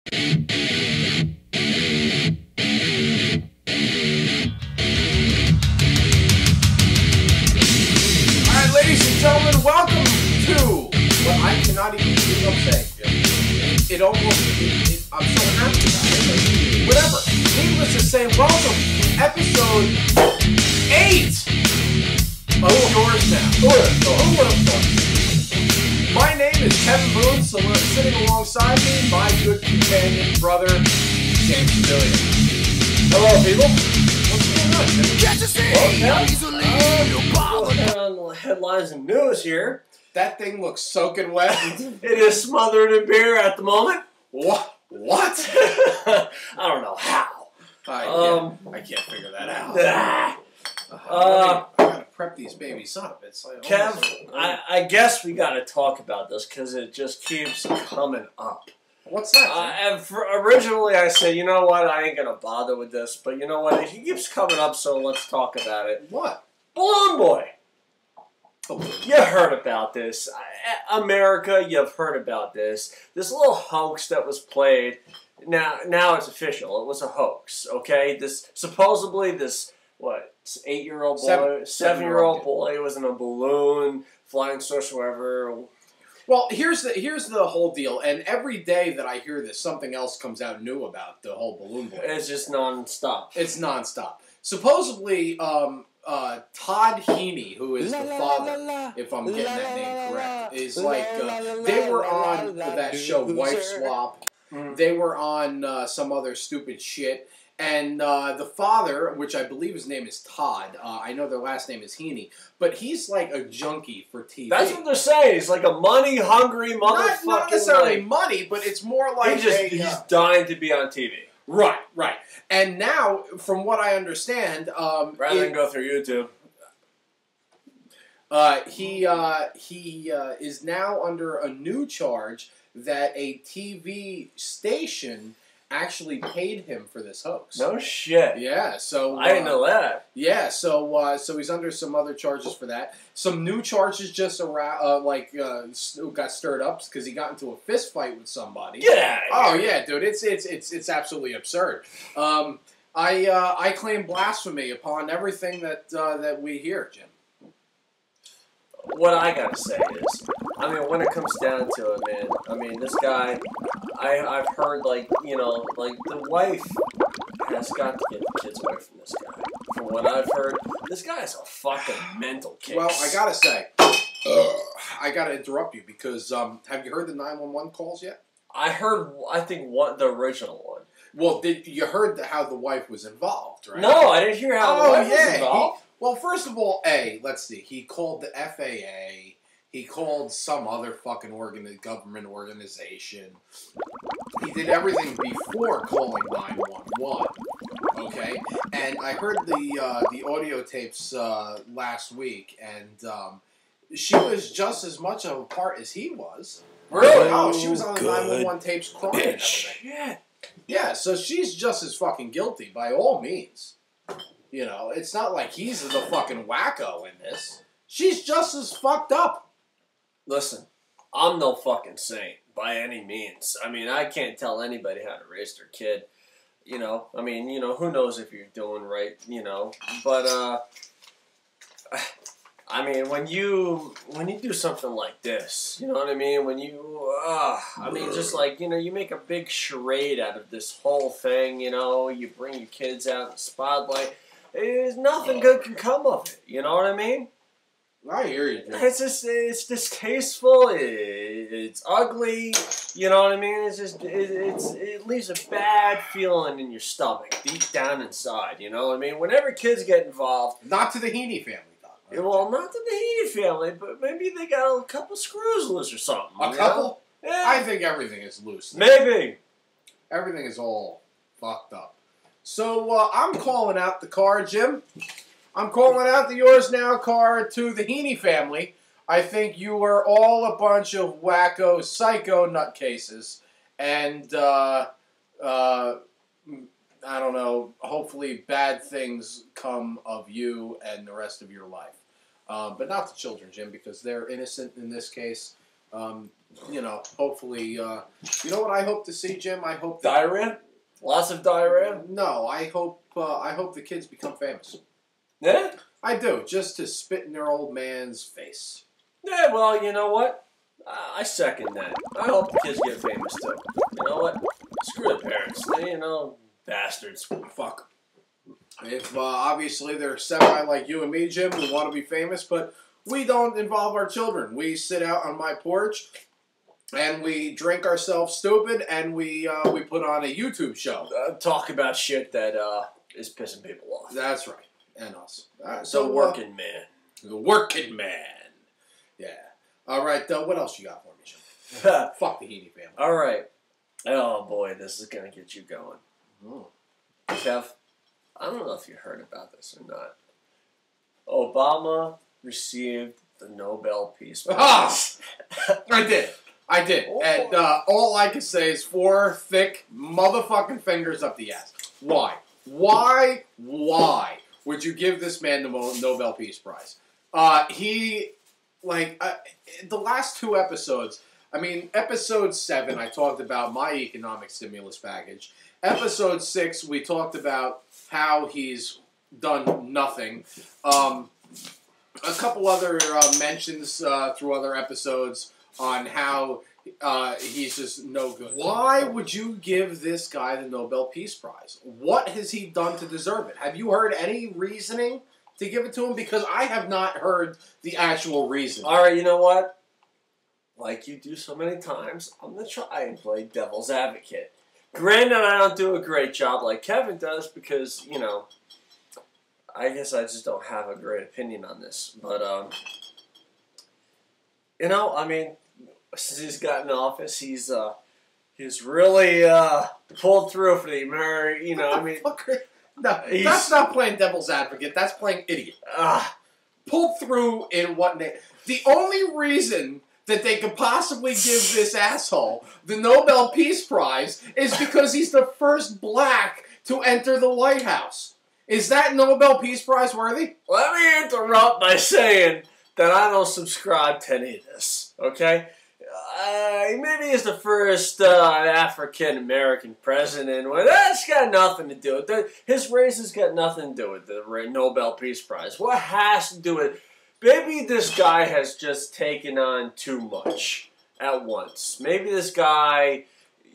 Alright, ladies and gentlemen, welcome to what I cannot even believe I'm saying. It almost, I'm so happy about it. Like, whatever. Needless to say, welcome to episode 8 of Yours Now. My name is Kevin Boone, so we're sitting alongside me, my good companion, brother, James Billion. Hello, people. What's going on, Looking on the headlines and news here. That thing looks soaking wet. It is smothered in beer at the moment. What? I don't know how. I can't figure that out. Ah. I gotta prep these babies up. It's like Kev, I guess we gotta talk about this because it just keeps coming up. What's that? Originally, I said, you know what, I ain't gonna bother with this, but you know what, it keeps coming up, so let's talk about it. What? Balloon Boy. Oh. You heard about this. America, you've heard about this. This little hoax that was played. Now it's official. It was a hoax, okay? Supposedly this 8-year-old boy, 7-year-old boy was in a balloon, flying source wherever. Well, here's the whole deal, and every day that I hear this, something else comes out new about the whole Balloon Boy. It's just nonstop. It's nonstop. Supposedly, Todd Heaney, who is the father, if I'm getting that name correct, is like they were on that show Wife Swap. They were on some other stupid shit. And the father, which I believe his name is Todd, I know their last name is Heaney, but he's like a junkie for TV. That's what they're saying. He's like a money-hungry motherfucker. Not necessarily money, but it's more like he's dying to be on TV. Right. And now, from what I understand, rather than go through YouTube, he is now under a new charge that a TV station actually paid him for this hoax. No shit. Yeah, so I didn't know that. Yeah, so he's under some other charges for that. Some new charges just around, got stirred up because he got into a fist fight with somebody. Get out of here. Oh yeah, dude, it's absolutely absurd. I claim blasphemy upon everything that we hear, Jim. What I gotta say is, I mean, when it comes down to it, man, I mean, this guy, I've heard, the wife has got to get the kids away from this guy. From what I've heard, this guy is a fucking mental case. Well, I gotta say, I gotta interrupt you because, have you heard the 911 calls yet? I heard, the original one. Well, you heard how the wife was involved, right? No, I didn't hear how the wife was involved. Well, first of all, let's see. He called the FAA. He called some other fucking government organization. He did everything before calling 911. Okay? And I heard the audio tapes last week, and she was just as much of a part as he was. Really? Oh, she was on the 911 tapes crying and everything. Shit. Yeah, so she's just as fucking guilty, by all means. You know, it's not like he's the fucking wacko in this. She's just as fucked up. Listen, I'm no fucking saint by any means. I mean, I can't tell anybody how to raise their kid. You know, I mean, who knows if you're doing right, But, I mean, when you do something like this, you know what I mean? When you, just like, you make a big charade out of this whole thing, you bring your kids out in the spotlight. There's nothing good can come of it. You know what I mean? I hear you, Jim. It's distasteful. It's ugly. You know what I mean? It leaves a bad feeling in your stomach, deep down inside. You know what I mean? Whenever kids get involved, not to the Heaney family, though. Right, well, not to the Heaney family, but maybe they got a couple screws loose or something. A couple? Yeah. I think everything is loose. Maybe everything is all fucked up. So I'm calling out the car, Jim. I'm calling out the Yours Now car to the Heaney family. I think you are all a bunch of wacko, psycho nutcases. And, I don't know, hopefully bad things come of you and the rest of your life. But not the children, Jim, because they're innocent in this case. You know, hopefully, you know what I hope to see, Jim? I hope that, Diarrhea? Lots of diarrhea? No, I hope the kids become famous. Yeah? I do, just to spit in their old man's face. Yeah, well, you know what? I second that. I hope the kids get famous, too. You know what? Screw the parents. They, you know, bastards. Fuck. If, obviously, they're semi like you and me, Jim, we want to be famous, but we don't involve our children. We sit out on my porch, and we drink ourselves stupid, and we put on a YouTube show. Talk about shit that is pissing people off. That's right. And us. So working man. The working man. Yeah. All right. What else you got for me, Jim? Fuck the Heaney family. All right. Oh, boy. This is going to get you going. Kev, I don't know if you heard about this or not. Obama received the Nobel Peace Prize. I did. Oh. And all I can say is 4 thick motherfucking fingers up the ass. Why? Why would you give this man the Nobel Peace Prize? The last 2 episodes, I mean, episode 7, I talked about my economic stimulus package. Episode 6, we talked about how he's done nothing. A couple other mentions through other episodes on how he's just no good. Why would you give this guy the Nobel Peace Prize? What has he done to deserve it? Have you heard any reasoning to give it to him? Because I have not heard the actual reason. All right, you know what? Like you do so many times, I'm going to try and play devil's advocate. Granted, I don't do a great job like Kevin does because, you know, I guess I just don't have a great opinion on this. But, you know, I mean, since he's got in office, he's really pulled through for the American, you know, I mean. No, that's not playing devil's advocate. That's playing idiot. Pulled through in what name? The only reason that they could possibly give this asshole the Nobel Peace Prize is because he's the first black to enter the White House. Is that Nobel Peace Prize worthy? Let me interrupt by saying that I don't subscribe to any of this, okay? Maybe he's the first African-American president. Well, that's got nothing to do with it. His race has got nothing to do with the Nobel Peace Prize. What has to do with it? Maybe this guy has just taken on too much at once. Maybe this guy,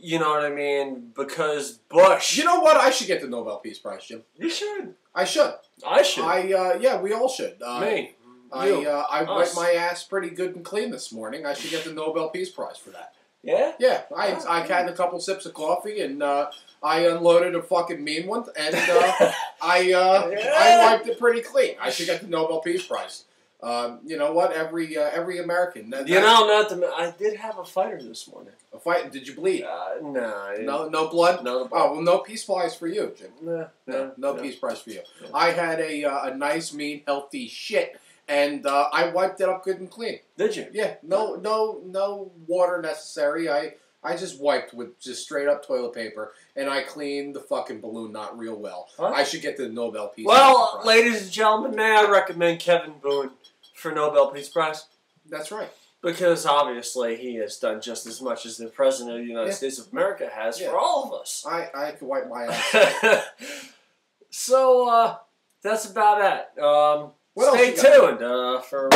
you know what I mean, because Bush. You know what? I should get the Nobel Peace Prize, Jim. You should. I should. I should. Yeah, we all should. Me. I wiped my ass pretty good and clean this morning. I should get the Nobel Peace Prize for that. Yeah? Yeah. I had a couple sips of coffee and I unloaded a fucking mean one and I wiped it pretty clean. I should get the Nobel Peace Prize. You know what? Every American. I did have a fighter this morning. A fight? Did you bleed? No. No blood? No. Oh, well, no Peace Prize for you, Jim. No Peace Prize for you. Yeah. I had a nice, mean, healthy shit, and I wiped it up good and clean. Did you? Yeah. No water necessary. I just wiped with just straight up toilet paper, and I cleaned the fucking balloon knot real well. Huh? I should get the Nobel Peace Prize. Well, Prize. ladies and gentlemen, may I recommend Kevin Boone for Nobel Peace Prize? That's right. Because obviously he has done just as much as the President of the United States of America has for all of us. I could wipe my ass. So, that's about it. Stay tuned for...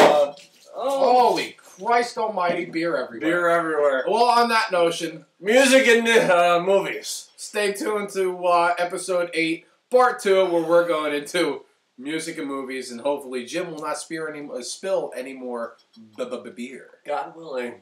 Holy Christ almighty, beer everywhere. Beer everywhere. Well, on that notion... Music and movies. Stay tuned to episode 8, part 2, where we're going into music and movies, and hopefully Jim will not spill any more beer. God willing.